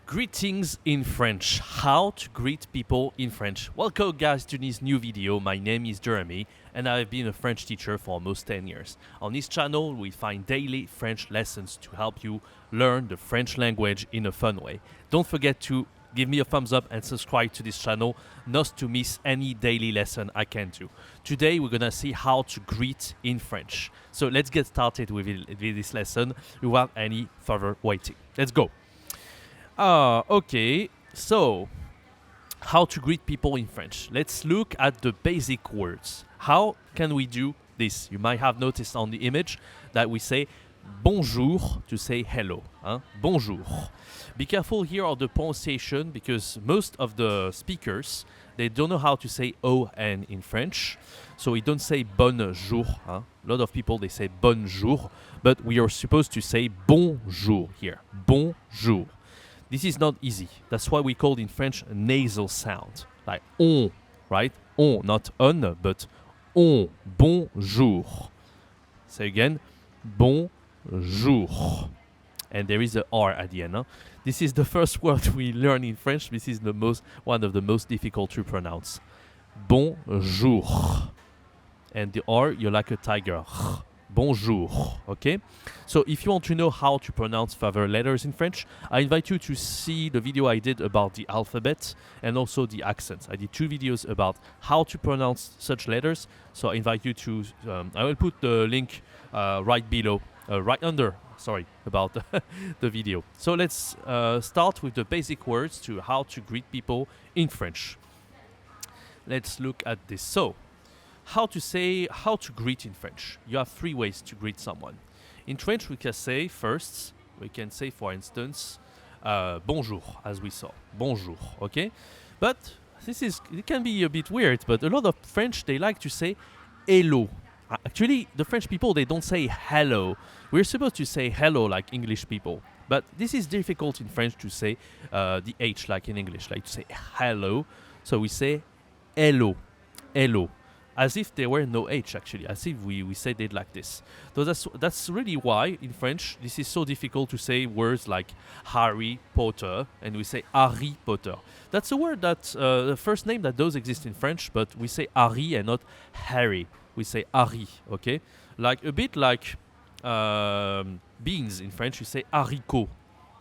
Greetings in French. How to greet people in French. Welcome guys to this new video. My name is Jeremy and I've been a French teacher for almost 10 years. On this channel we find daily French lessons to help you learn the French language in a fun way. Don't forget to give me a thumbs up and subscribe to this channel not to miss any daily lesson I can do. Today we're gonna see how to greet in French. So let's get started with this lesson without any further waiting. Let's go. Okay, so how to greet people in French. Let's look at the basic words. How can we do this? You might have noticed on the image that we say bonjour to say hello. Bonjour. Be careful here of the pronunciation because most of the speakers, they don't know how to say O-N in French. So we don't say bonjour. A lot of people, they say bonjour, but we are supposed to say bonjour here. Bonjour. This is not easy. That's why we call in French a nasal sound, like on, right? On, not on, but on. Bonjour. Say again, bonjour. And there is a R at the end. This is the first word we learn in French. This is one of the most difficult to pronounce. Bonjour. And the R, you're like a tiger. Bonjour, okay? So if you want to know how to pronounce further letters in French, I invite you to see the video I did about the alphabet and also the accents. I did 2 videos about how to pronounce such letters, so I invite you to, I will put the link right below, about the video. So let's start with the basic words to how to greet people in French. Let's look at this. So, how to greet in French. You have 3 ways to greet someone. In French, we can say for instance, bonjour, as we saw. Bonjour, okay? But it can be a bit weird, but a lot of French, they like to say hello. Actually, the French people, they don't say hello. We're supposed to say hello like English people. But this is difficult in French to say the H like in English, like to say hello. So we say hello, hello. As if there were no H, actually, as if we said it like this. So that's really why, in French, this is so difficult to say words like Harry Potter, and we say Harry Potter. That's a word that, the first name that does exist in French, but we say Harry and not Harry. We say Harry, okay? Like, a bit like beans in French, we say haricot.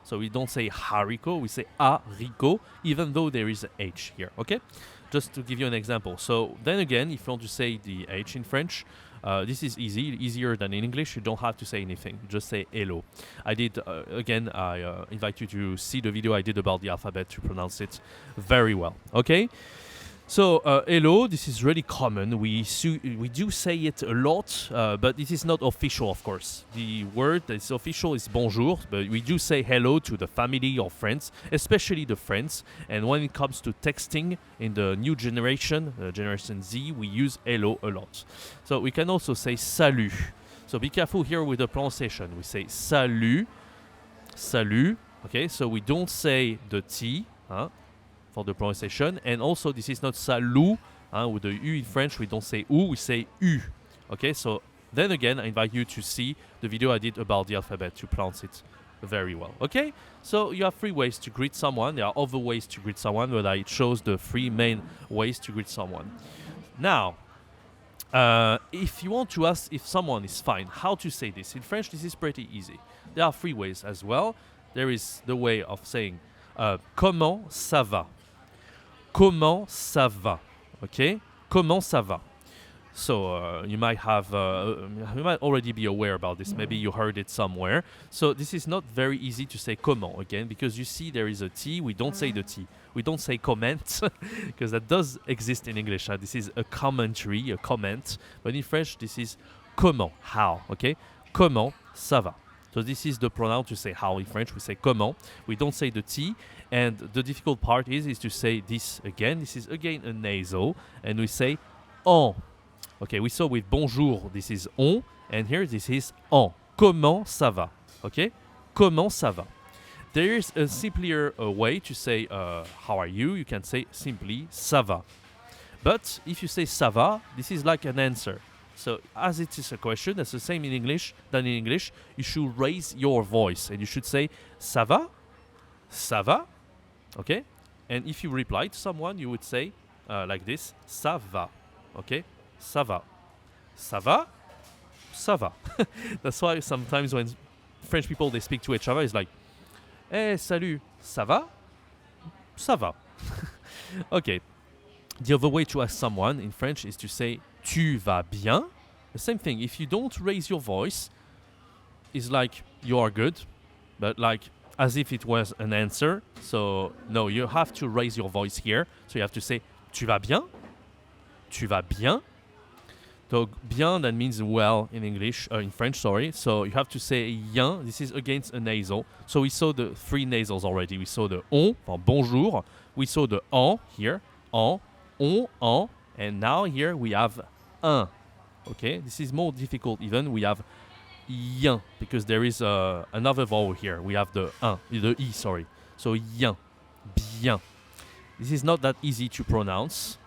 So we don't say haricot, we say haricot, even though there is a H here, okay? Just to give you an example. So then again, if you want to say the H in French, this is easier than in English. You don't have to say anything. Just say hello. I did, I invite you to see the video I did about the alphabet to pronounce it very well, okay? So, hello, this is really common. We do say it a lot, but this is not official, of course. The word that is official is bonjour, but we do say hello to the family or friends, especially the friends. And when it comes to texting in the new generation, Generation Z, we use hello a lot. So we can also say salut. So be careful here with the pronunciation. We say salut, salut, okay? So we don't say the T, for the pronunciation, and also this is not salut, with the U in French, we don't say OU, we say U, okay? So then again, I invite you to see the video I did about the alphabet to pronounce it very well, okay? So you have 3 ways to greet someone. There are other ways to greet someone, but I chose the 3 main ways to greet someone. Now, if you want to ask if someone is fine, how to say this? In French, this is pretty easy. There are 3 ways as well. There is the way of saying comment ça va? Comment ça va? Okay? Comment ça va? So you might already be aware about this. Maybe you heard it somewhere. So this is not very easy to say comment again because you see there is a T. We don't say the T. We don't say comment because that does exist in English. This is a commentary, a comment. But in French, this is comment, how. Okay? Comment ça va? So this is the pronoun to say how in French. We say comment. We don't say the T. And the difficult part is to say this again. This is again a nasal. And we say en. Okay, we saw with bonjour, this is on. And here this is en. Comment ça va? Okay? Comment ça va? There is a simpler way to say how are you? You can say simply ça va. But if you say ça va, this is like an answer. So as it is a question, that's the same in English than in English. You should raise your voice and you should say ça va? Ça va? Okay? And if you reply to someone, you would say like this, ça va. Okay? Ça va. Ça va? Ça va. That's why sometimes when French people, they speak to each other, it's like, hey, salut, ça va? Ça va. Okay. The other way to ask someone in French is to say, tu vas bien? The same thing. If you don't raise your voice, it's like you are good, but like as if it was an answer. So no, you have to raise your voice here. So you have to say, tu vas bien? Tu vas bien? So bien, that means well in English, in French, sorry. So you have to say bien. This is against a nasal. So we saw the three nasals already. We saw the on, bonjour. We saw the en here, en, on, and now here we have un. Okay, this is more difficult even. We have yin because there is another vowel here. We have the un, the e, sorry. So yin, bien. This is not that easy to pronounce.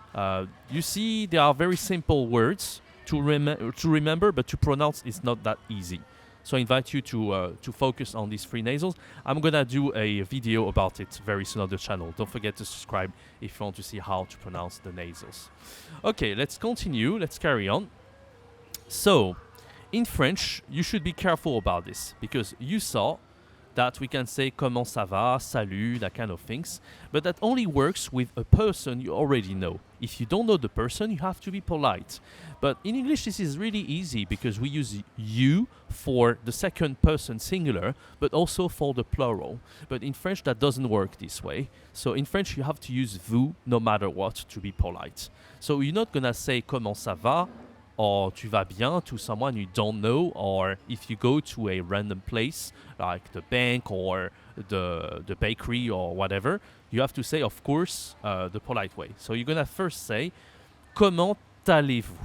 You see, they are very simple words to remember, but to pronounce is not that easy. So I invite you to focus on these three nasals. I'm gonna do a video about it very soon on the channel. Don't forget to subscribe if you want to see how to pronounce the nasals. Okay, let's continue. Let's carry on. So, in French, you should be careful about this because you saw that we can say comment ça va, salut, that kind of things, but that only works with a person you already know. If you don't know the person, you have to be polite. But in English, this is really easy because we use you for the second person singular, but also for the plural. But in French, that doesn't work this way. So in French, you have to use vous no matter what to be polite. So you're not gonna say comment ça va or tu vas bien to someone you don't know, or if you go to a random place like the bank or the bakery or whatever, you have to say, of course, the polite way. So you're gonna first say, comment allez-vous?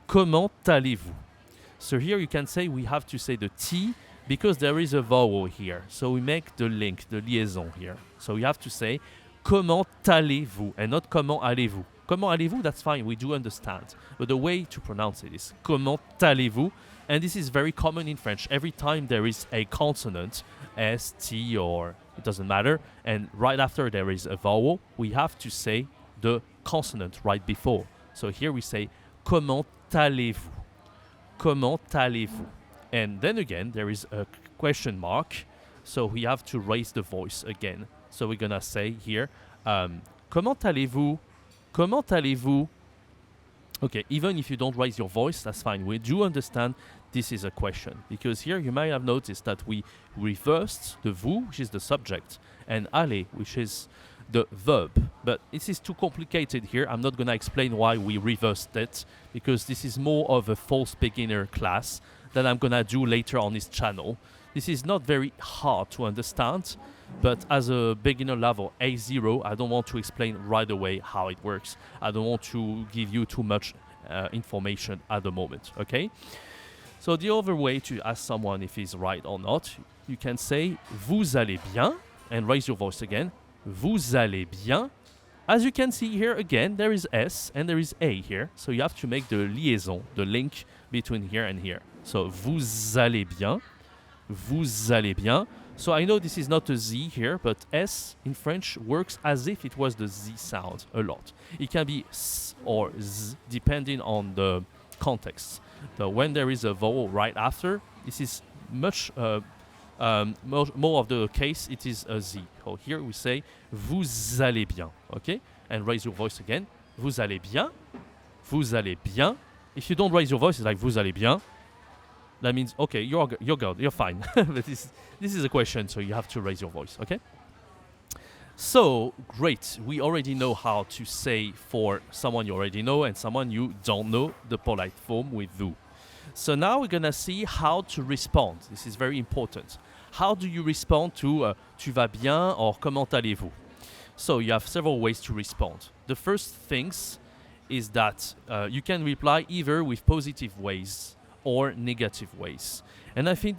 Comment allez-vous? So here you can say we have to say the T because there is a vowel here. So we make the link, the liaison here. So you have to say, comment allez-vous? And not comment allez-vous. Comment allez-vous? That's fine, we do understand. But the way to pronounce it is comment allez-vous? And this is very common in French. Every time there is a consonant, S, T, or it doesn't matter, and right after there is a vowel, we have to say the consonant right before. So here we say comment allez-vous? Comment allez-vous? And then again, there is a question mark, so we have to raise the voice again. So we're gonna say here, comment allez-vous? Comment allez-vous? Okay, even if you don't raise your voice, that's fine. We do understand this is a question. Because here you might have noticed that we reversed the vous, which is the subject, and aller, which is the verb. But this is too complicated here. I'm not going to explain why we reversed it, because this is more of a false beginner class that I'm going to do later on this channel. This is not very hard to understand, but as a beginner level A0, I don't want to explain right away how it works. I don't want to give you too much information at the moment, okay? So the other way to ask someone if he's right or not, you can say vous allez bien, and raise your voice again. Vous allez bien. As you can see here again, there is S and there is A here, so you have to make the liaison, the link between here and here. So vous allez bien. Vous allez bien. So I know this is not a Z here, but S in French works as if it was the Z sound a lot. It can be S or Z depending on the context. So when there is a vowel right after, this is much more of the case, it is a Z. So here we say vous allez bien, okay? And raise your voice again. Vous allez bien. Vous allez bien. If you don't raise your voice, it's like vous allez bien. That means, okay, you're good, you're fine. But this is a question, so you have to raise your voice, okay? So, great. We already know how to say for someone you already know and someone you don't know the polite form with vous. So now we're going to see how to respond. This is very important. How do you respond to tu vas bien or comment allez-vous? So you have several ways to respond. The first things is that you can reply either with positive ways or negative ways. And I think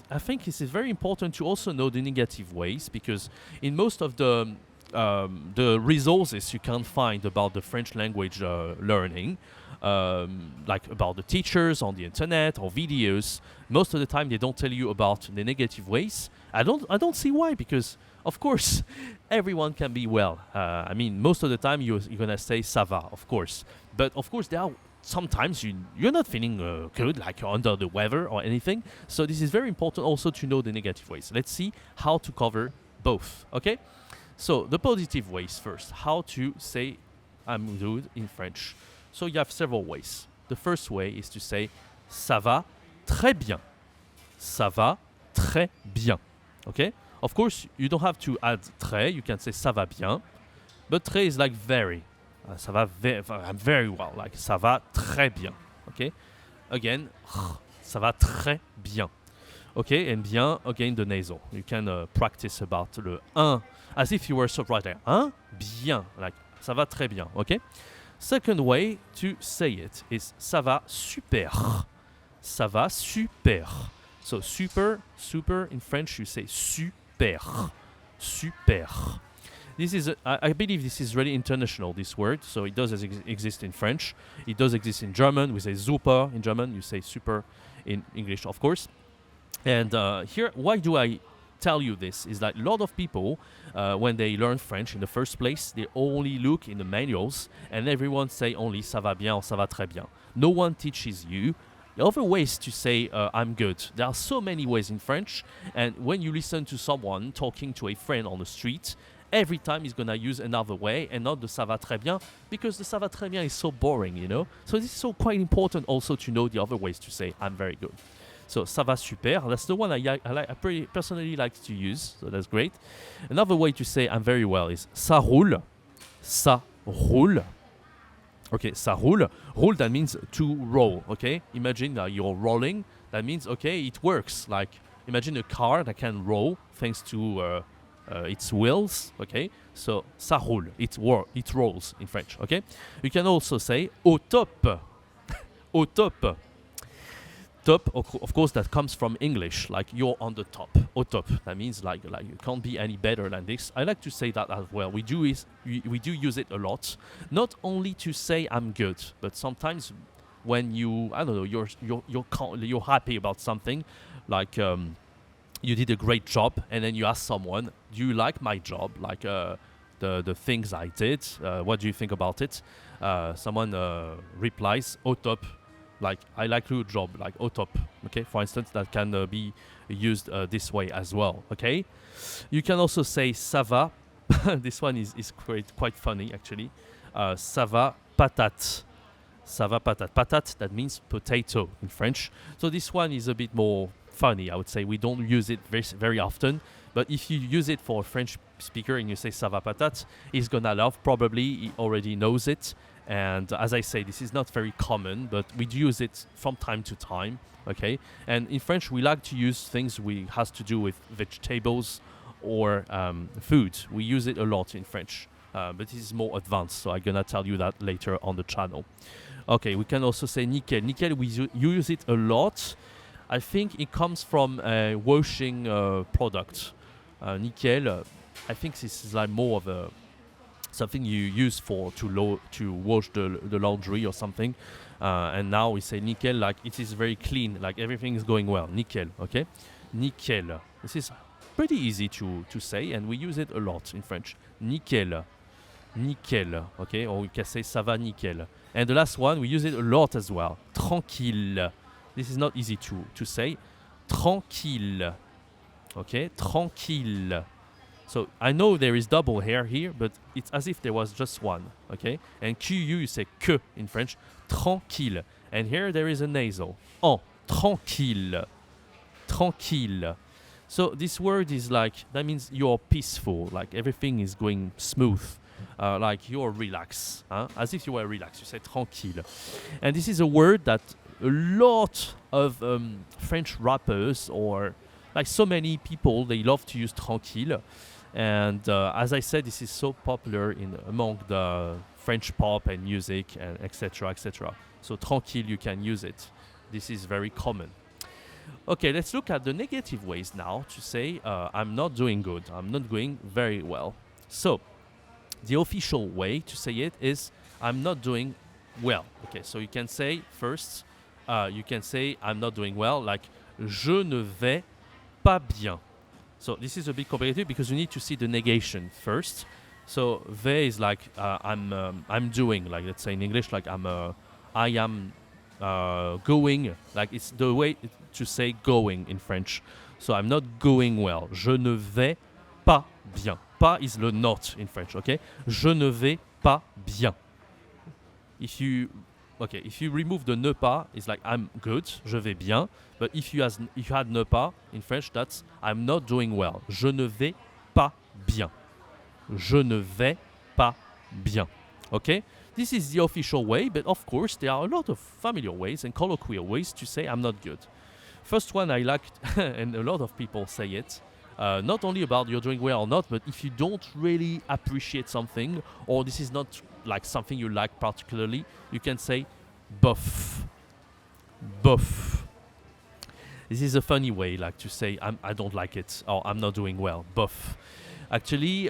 it is very important to also know the negative ways, because in most of the resources you can find about the French language learning, like about the teachers on the internet or videos, most of the time they don't tell you about the negative ways, I don't see why, because of course everyone can be well. I mean, most of the time you're gonna say ça va, of course. But of course there are sometimes you're not feeling good, like you're under the weather or anything. So this is very important also to know the negative ways. Let's see how to cover both. Okay. So the positive ways first. How to say I'm good in French. So you have several ways. The first way is to say ça va très bien. Ça va très bien. Okay? Of course, you don't have to add très. You can say ça va bien. But très is like very. Ça va I'm very well. Like ça va très bien. Okay? Again, ça va très bien. Okay? And bien, again, the nasal. You can practice about le un as if you were sophronic. Hein? Bien. Like ça va très bien. Okay? Second way to say it is ça va super. Ça va super. So super in French you say super. Super. This is I believe this is really international, this word. So it does exist in French. It does exist in German. We say super in German. You say super in English, of course. And here, why do I tell you this? Is that a lot of people, when they learn French in the first place, they only look in the manuals and everyone say only ça va bien or ça va très bien. No one teaches you other ways to say I'm good. There are so many ways in French, and when you listen to someone talking to a friend on the street, every time he's gonna use another way and not the ça va très bien, because the ça va très bien is so boring, you know. So this is so quite important also to know the other ways to say I'm very good. So ça va super, that's the one I pretty personally like to use, so that's great. Another way to say I'm very well is ça roule. Ça roule. Okay, ça roule. Roule, that means to roll, okay? Imagine you're rolling. That means, okay, it works. Like, imagine a car that can roll thanks to its wheels, okay? So, ça roule. It rolls in French, okay? You can also say au top. Au top. Top, of course, that comes from English, like you're on the top. Au top. That means like you can't be any better than this. I like to say that as well. We do use it a lot, not only to say I'm good, but sometimes when you I don't know you're happy about something, like you did a great job, and then you ask someone, do you like my job? Like the things I did. What do you think about it? Someone replies au top. Like, I like your job, like au top, okay? For instance, that can be used this way as well, okay? You can also say ça va. This one is quite funny, actually. Ça va patate. Ça va patate. Patate, that means potato in French. So this one is a bit more funny, I would say. We don't use it very often. But if you use it for a French speaker and you say ça va patate, he's gonna laugh. Probably he already knows it. And as I say, this is not very common, but we do use it from time to time, okay? And in French, we like to use things has to do with vegetables or food. We use it a lot in French, but this is more advanced, so I'm gonna tell you that later on the channel. Okay, we can also say nickel. Nickel, you use it a lot. I think it comes from a washing product. Nickel, I think this is like more of a something you use to wash the laundry or something, and now we say nickel, like it is very clean, like everything is going well. Nickel, okay? Nickel. This is pretty easy to say, and we use it a lot in French. Nickel, nickel, okay? Or we can say ça va nickel. And the last one, we use it a lot as well. Tranquille. This is not easy to say. Tranquille, okay? Tranquille. So I know there is double hair here, but it's as if there was just one, okay? And QU, you say que in French, tranquille. And here there is a nasal. Oh, tranquille, tranquille. So this word is like, that means you're peaceful, like everything is going smooth, like you're relaxed, as if you were relaxed. You say tranquille. And this is a word that a lot of French rappers, or like so many people, they love to use tranquille. And as I said, this is so popular among the French pop and music and etc. etc. So tranquille, you can use it. This is very common. Okay, let's look at the negative ways now to say I'm not doing good. I'm not doing very well. So the official way to say it is I'm not doing well. Okay, so you can say first, you can say I'm not doing well, like je ne vais pas bien. So this is a bit complicated because you need to see the negation first. So vais is like I'm doing, like let's say in English, like I am going, like it's the way to say going in French. So I'm not going well. Je ne vais pas bien. Pas is le not in French, okay? Je ne vais pas bien. If you remove the ne pas, it's like I'm good, je vais bien. But if you had ne pas in French, that's I'm not doing well. Je ne vais pas bien. Je ne vais pas bien. Okay? This is the official way, but of course there are a lot of familiar ways and colloquial ways to say I'm not good. First one I like, and a lot of people say it, not only about you're doing well or not, but if you don't really appreciate something, or this is not like something you like particularly, you can say bof. Bof. This is a funny way, like to say I don't like it, or I'm not doing well. Bof. Actually,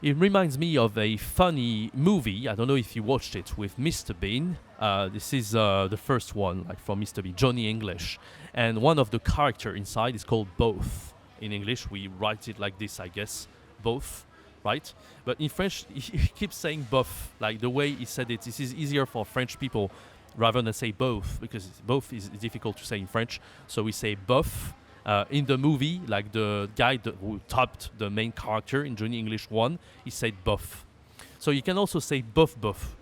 it reminds me of a funny movie. I don't know if you watched it with Mr. Bean. This is the first one, like from Mr. Bean, Johnny English. And one of the character inside is called Both. In English, we write it like this, I guess. Both, right? But in French, he keeps saying both. Like the way he said it, this is easier for French people rather than say both, because both is difficult to say in French. So we say both. In the movie, like the guy who topped the main character in Johnny English 1, he said buff. So you can also say buff buff,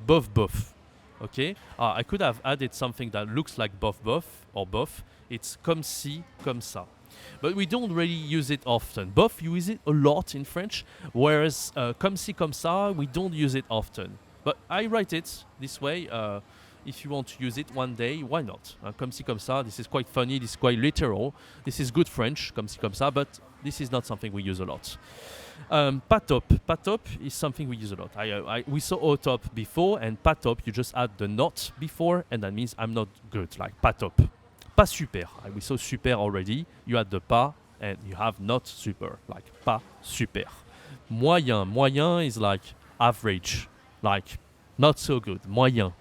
buff buff. Okay? I could have added something that looks like buff buff or buff. It's comme ci, comme ça. But we don't really use it often. Buff, you use it a lot in French, whereas comme ci, comme ça, we don't use it often. But I write it this way. If you want to use it one day, why not? Comme ci, comme ça, this is quite funny, this is quite literal. This is good French, comme ci, comme ça, but this is not something we use a lot. Pas top. Pas top is something we use a lot. We saw au top before, and pas top, you just add the not before, and that means I'm not good, like pas top. Pas super. We saw super already. You add the pas, and you have not super, like pas super. Moyen. Moyen is like average, like not so good. Moyen.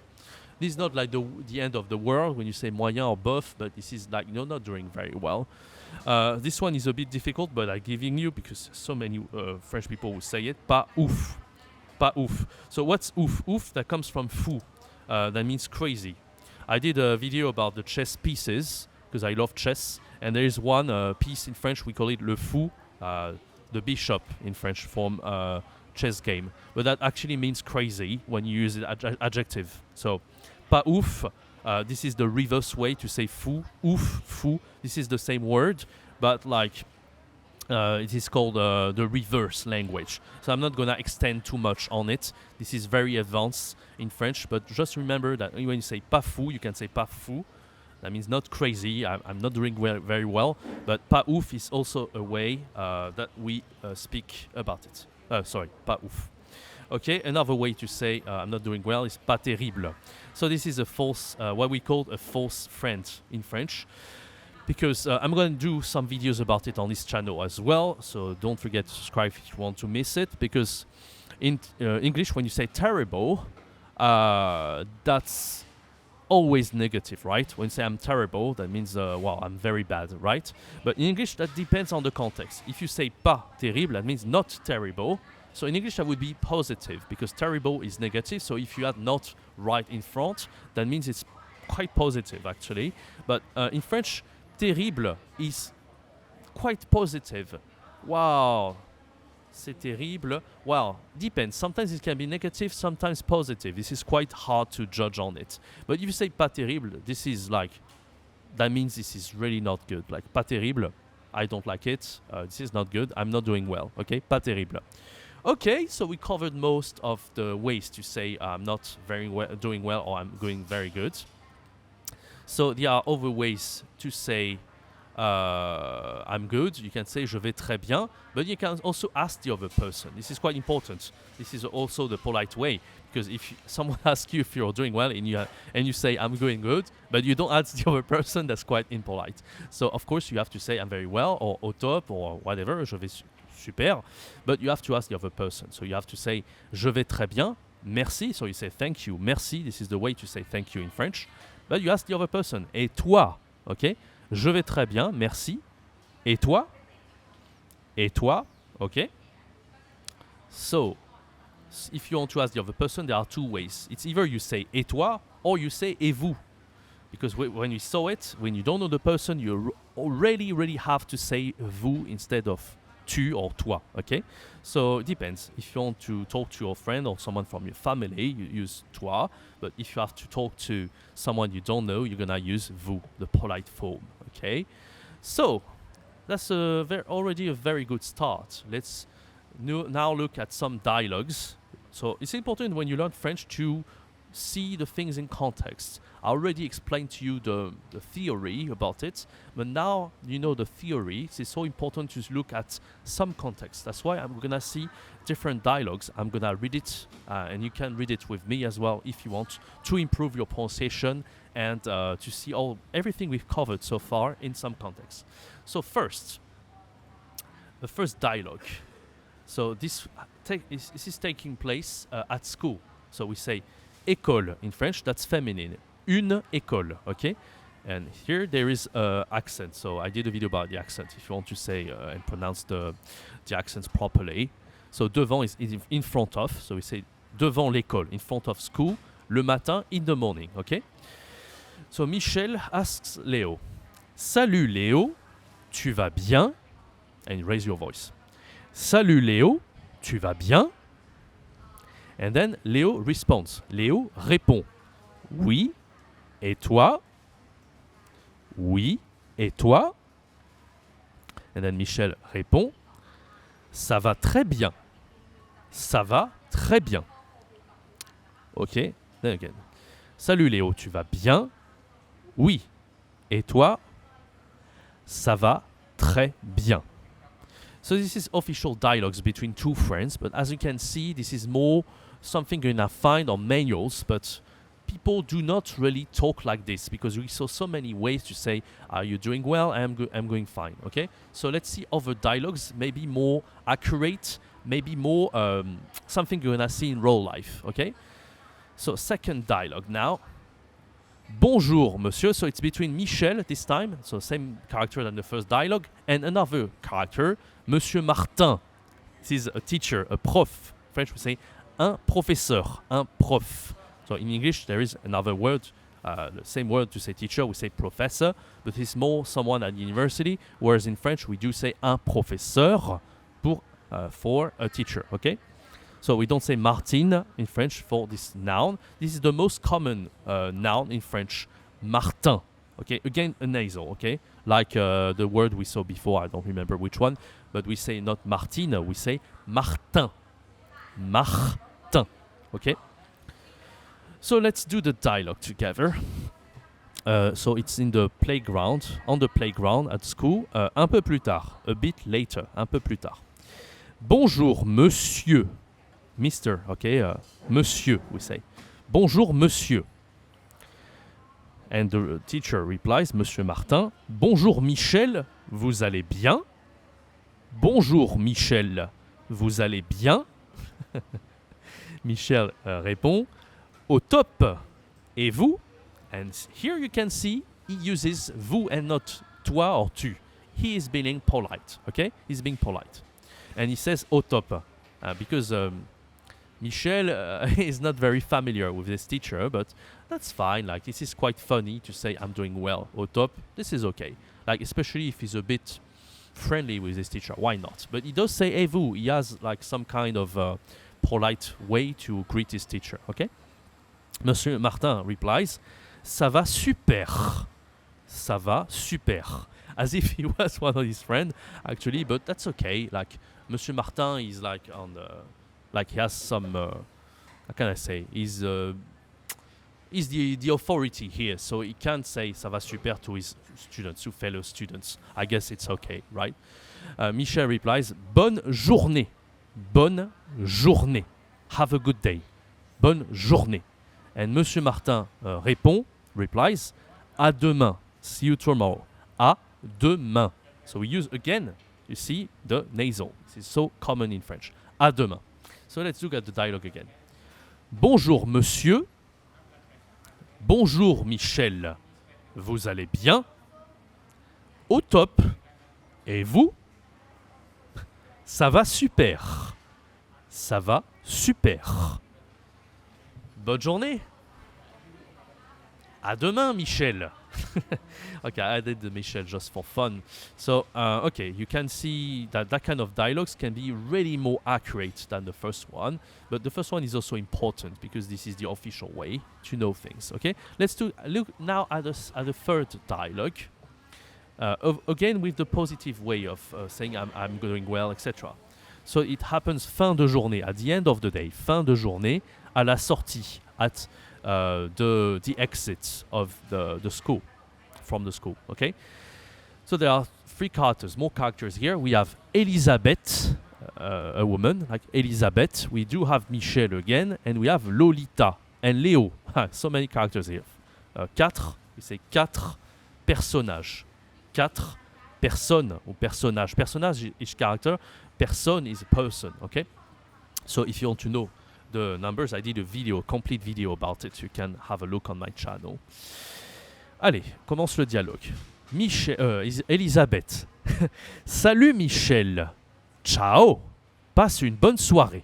This is not like the end of the world when you say moyen or bof, but this is like you're not doing very well. This one is a bit difficult, but I'm giving you because so many French people will say it. Pas ouf. Pas ouf. So what's ouf? Ouf, that comes from fou. That means crazy. I did a video about the chess pieces because I love chess, and there is one piece in French, we call it le fou, the bishop in French from chess game. But that actually means crazy when you use it adjective. So pas ouf, this is the reverse way to say fou. Ouf, fou. This is the same word, but like it is called the reverse language. So I'm not gonna extend too much on it. This is very advanced in French, but just remember that when you say pas fou, you can say pas fou. That means not crazy. I'm not doing very well, but pas ouf is also a way that we speak about it. Sorry, pas ouf. Okay, another way to say I'm not doing well is pas terrible. So this is a false, what we call a false friend in French, because I'm going to do some videos about it on this channel as well. So don't forget to subscribe if you want to miss it, because in English, when you say terrible, that's always negative, right? When you say I'm terrible, that means, well, I'm very bad, right? But in English, that depends on the context. If you say pas terrible, that means not terrible. So in English, that would be positive, because terrible is negative. So if you add not right in front, that means it's quite positive, actually. But in French, terrible is quite positive. Wow, c'est terrible. Well, depends. Sometimes it can be negative, sometimes positive. This is quite hard to judge on it. But if you say pas terrible, this is like, that means this is really not good. Like pas terrible, I don't like it. This is not good. I'm not doing well. Okay, pas terrible. Okay, so we covered most of the ways to say I'm not doing well or I'm doing very good. So there are other ways to say I'm good. You can say je vais très bien, but you can also ask the other person. This is quite important. This is also the polite way, because if someone asks you if you're doing well and you say I'm doing good, but you don't ask the other person, that's quite impolite. So of course you have to say I'm very well or au top or whatever, je vais super, but you have to ask the other person. So you have to say je vais très bien, merci. So you say thank you, merci. This is the way to say thank you in French. But you ask the other person, et toi, okay? Je vais très bien, merci. Et toi? Et toi? Okay. So, if you want to ask the other person, there are two ways. It's either you say et toi or you say et vous. Because when you saw it, when you don't know the person, you really have to say vous instead of tu or toi, okay? So it depends. If you want to talk to your friend or someone from your family, you use toi. But if you have to talk to someone you don't know, you're gonna use vous, the polite form, okay? So that's already a very good start. Let's now look at some dialogues. So it's important when you learn French to see the things in context. I already explained to you the theory about it, but now you know the theory. It's so important to look at some context. That's why I'm gonna see different dialogues. I'm gonna read it, and you can read it with me as well if you want to improve your pronunciation and to see everything we've covered so far in some context. So first, the first dialogue. So this is taking place at school. So we say école in French, that's feminine. Une école, okay? And here there is accent. So I did a video about the accent if you want to say and pronounce the accents properly. So devant is in front of. So we say devant l'école, in front of school, le matin, in the morning, okay? So Michel asks Léo, Salut Léo, tu vas bien? And raise your voice. Salut Léo, tu vas bien? And then Léo responds. Léo répond. Oui. Et toi? Oui. Et toi? And then Michel répond. Ça va très bien. Ça va très bien. Ok. Then again. Salut Léo, tu vas bien? Oui. Et toi? Ça va très bien. So this is official dialogues between two friends, but as you can see, this is more something you're gonna find on manuals, but people do not really talk like this because we saw so many ways to say, are you doing well? I'm going fine, okay? So let's see other dialogues, maybe more accurate, maybe more something you're gonna see in real life, okay? So second dialogue now. Bonjour, monsieur. So it's between Michel this time, so same character than the first dialogue, and another character, Monsieur Martin. This is a teacher, a prof. French we say un professeur, un prof. So in English there is another word, the same word to say teacher, we say professor, but it's more someone at university, whereas in French we do say un professeur for a teacher, okay? So we don't say Martine in French for this noun. This is the most common noun in French, Martin. Okay, again a nasal. Okay, like the word we saw before. I don't remember which one, but we say not Martine, we say Martin. Martin. Okay. So let's do the dialogue together. So it's in the playground, on the playground at school. Un peu plus tard, a bit later, un peu plus tard. Bonjour, monsieur. Mister, okay, monsieur, we say. Bonjour, monsieur. And the teacher replies, Monsieur Martin, Bonjour, Michel, vous allez bien? Bonjour, Michel, vous allez bien? Michel répond, Au top. Et vous? And here you can see he uses vous and not toi or tu. He is being polite, okay? He's being polite. And he says au top because Michel is not very familiar with this teacher, but that's fine. Like, this is quite funny to say I'm doing well au top. This is okay. Like, especially if he's a bit friendly with this teacher, why not? But he does say et vous. He has like some kind of polite way to greet his teacher, okay? Monsieur Martin replies, ça va super. Ça va super. As if he was one of his friends, actually, but that's okay. Like, Monsieur Martin is like on the... Like he has some, how can I say? He's the authority here, so he can't say ça va super to his students, to fellow students. I guess it's okay, right? Michel replies, bonne journée. Bonne journée. Have a good day. Bonne journée. And Monsieur Martin replies, à demain. See you tomorrow. À demain. So we use again, you see, the nasal. This is so common in French. À demain. So let's look at the dialogue again. Bonjour monsieur. Bonjour Michel. Vous allez bien? Au top. Et vous? Ça va super. Ça va super. Bonne journée. À demain, Michel. Okay, I added the Michel just for fun. So, okay, you can see that that kind of dialogues can be really more accurate than the first one. But the first one is also important because this is the official way to know things. Okay, let's look now at the third dialogue. Again, with the positive way of saying I'm doing well, etc. So it happens fin de journée, at the end of the day, fin de journée, à la sortie, at the exit of the school, from the school, okay? So there are more characters here. We have Elisabeth, a woman, like Elisabeth. We do have Michel again, and we have Lolita and Léo. So many characters here. Quatre, we say quatre personnages. Quatre personnes ou personnages. Personnage is character, person is a person, okay? So if you want to know the numbers, I did a complete video about it. You can have a look on my channel. Allez, commence le dialogue. Elisabeth. Salut Michel. Ciao. Passe une bonne soirée.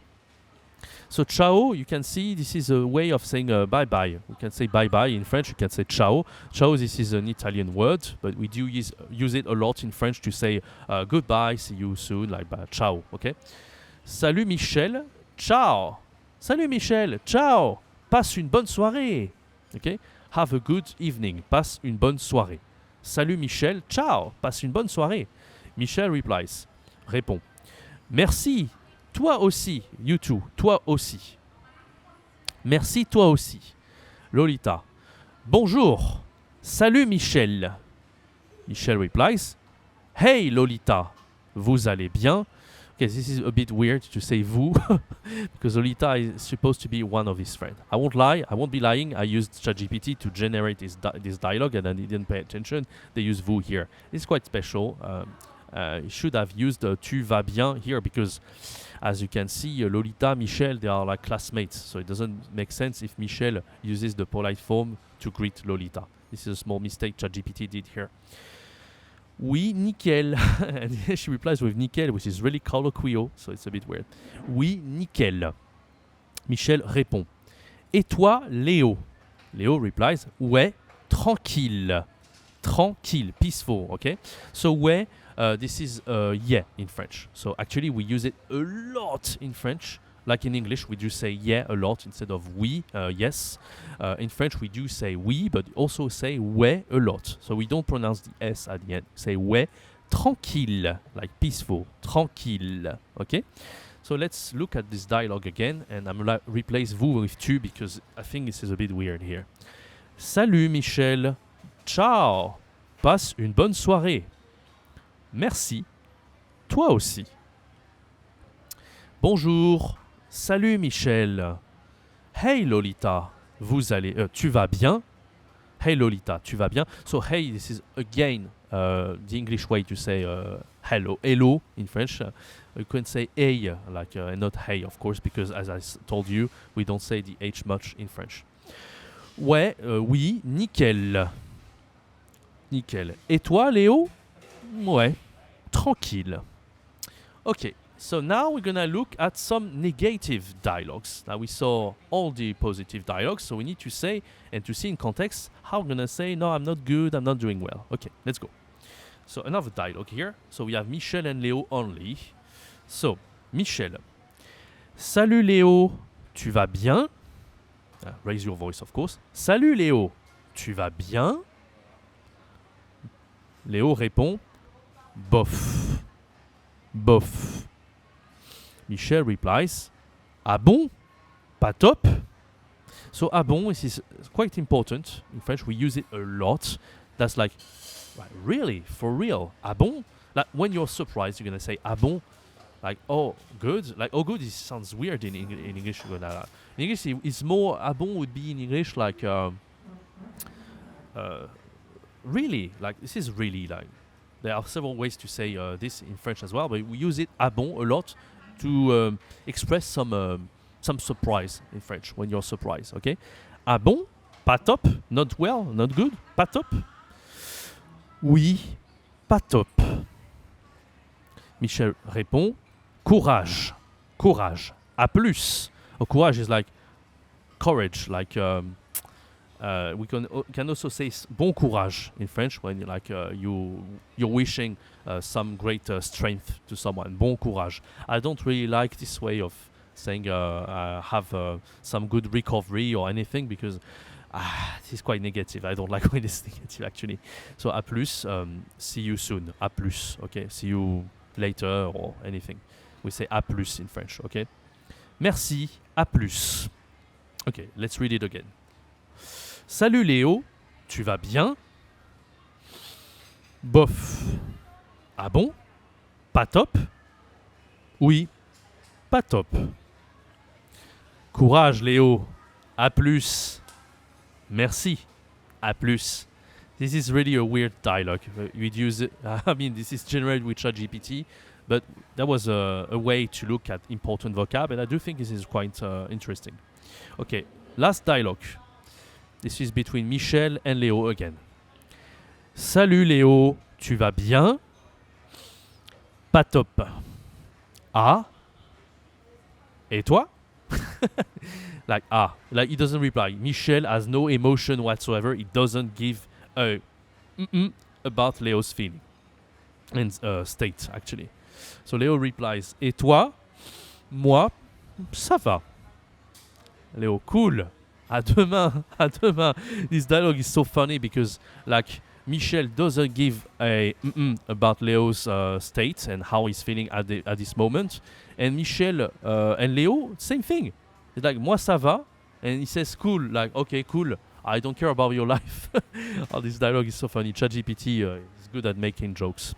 So ciao, you can see this is a way of saying bye-bye. You can say bye-bye in French, you can say ciao. Ciao, this is an Italian word, but we do use it a lot in French to say goodbye, see you soon, like ciao, okay? Salut Michel. Ciao. Salut Michel. Ciao. Passe une bonne soirée. Okay? Have a good evening. Passe une bonne soirée. Salut Michel. Ciao. Passe une bonne soirée. Michel replies. Répond. Merci. Toi aussi. You too. Toi aussi. Merci toi aussi. Lolita. Bonjour. Salut Michel. Michel replies. Hey Lolita. Vous allez bien? Okay, this is a bit weird to say vous because Lolita is supposed to be one of his friends. I won't lie, I won't be lying. I used ChatGPT to generate this dialogue and I didn't pay attention. They use vous here. It's quite special. You should have used tu vas bien here because as you can see, Lolita, Michel, they are like classmates. So it doesn't make sense if Michel uses the polite form to greet Lolita. This is a small mistake ChatGPT did here. Oui, nickel. And she replies with nickel, which is really colloquial, so it's a bit weird. Oui, nickel. Michel répond. Et toi, Léo? Léo replies, ouais, tranquille. Tranquille, peaceful, okay? So, ouais, this is yeah in French. So, actually, we use it a lot in French. Like in English, we do say yeah a lot instead of oui, yes. In French, we do say oui, but also say ouais a lot. So we don't pronounce the S at the end. Say ouais, tranquille, like peaceful, tranquille. Okay? So let's look at this dialogue again, and I'm going to replace vous with tu because I think this is a bit weird here. Salut Michel. Ciao. Passe une bonne soirée. Merci. Toi aussi. Bonjour. Salut Michel. Hey Lolita. Tu vas bien? Hey Lolita, tu vas bien? So hey, this is again the English way to say hello. Hello in French. You can say hey, like and not hey, of course, because as I told you, we don't say the H much in French. Ouais, oui, nickel. Nickel. Et toi, Léo? Ouais, tranquille. Okay. So now we're going to look at some negative dialogues. Now we saw all the positive dialogues, so we need to say and to see in context how we're going to say, no, I'm not good, I'm not doing well. Okay, let's go. So another dialogue here. So we have Michel and Léo only. So, Michel. Salut Léo, tu vas bien? Raise your voice, of course. Salut Léo, tu vas bien? Léo répond, bof. Bof. Michel replies, ah bon? Pas top? So, ah bon, this is quite important. In French, we use it a lot. That's like, really? For real? Ah bon? Like, when you're surprised, you're going to say, ah bon? Like, oh, good? Like, oh, good, it sounds weird in English. In English, it's more, ah bon would be in English like, really? Like, this is really like, there are several ways to say this in French as well, but we use it, ah bon, a lot to express some surprise in French when you're surprised, okay? Ah bon? Pas top? Not well? Not good? Pas top? Oui, pas top. Michel répond, Courage. Courage. À plus. Courage is like courage. Like we can also say bon courage in French when you're wishing some great strength to someone. Bon courage. I don't really like this way of saying have some good recovery or anything because this is quite negative. I don't like when it's negative actually. So à plus, see you soon. À plus, okay? See you later or anything. We say à plus in French, okay? Merci, à plus. Okay, let's read it again. Salut Léo, tu vas bien? Bof. Ah bon? Pas top? Oui, pas top. Courage Léo, à plus. Merci, à plus. This is really a weird dialogue. We'd use it, I mean, this is generated with ChatGPT, but that was a way to look at important vocab, and I do think this is quite interesting. Okay, last dialogue. This is between Michel and Léo again. Salut Léo, tu vas bien? Pas top. Ah? Et toi? Like he doesn't reply. Michel has no emotion whatsoever. He doesn't give a about Léo's feeling and state actually. So Léo replies, et toi? Moi, ça va. Léo, cool. À demain, à demain. This dialogue is so funny because like Michel doesn't give a about Léo's state and how he's feeling at this moment, and Michel and Léo, same thing. It's like moi ça va, and he says cool, like okay cool. I don't care about your life. Oh, this dialogue is so funny. ChatGPT is good at making jokes.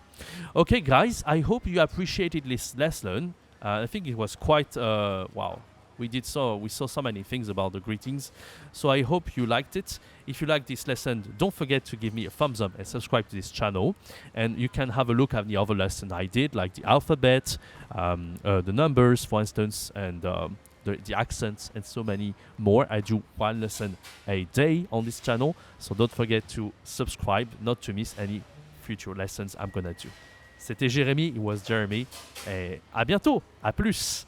Okay, guys, I hope you appreciated this lesson. I think it was quite wow. We saw so many things about the greetings, so I hope you liked it. If you like this lesson, don't forget to give me a thumbs up and subscribe to this channel. And you can have a look at the other lesson I did, like the alphabet, the numbers, for instance, and the accents, and so many more. I do one lesson a day on this channel, so don't forget to subscribe not to miss any future lessons I'm gonna do. C'était Jérémy, it was Jeremy, et à bientôt, à plus.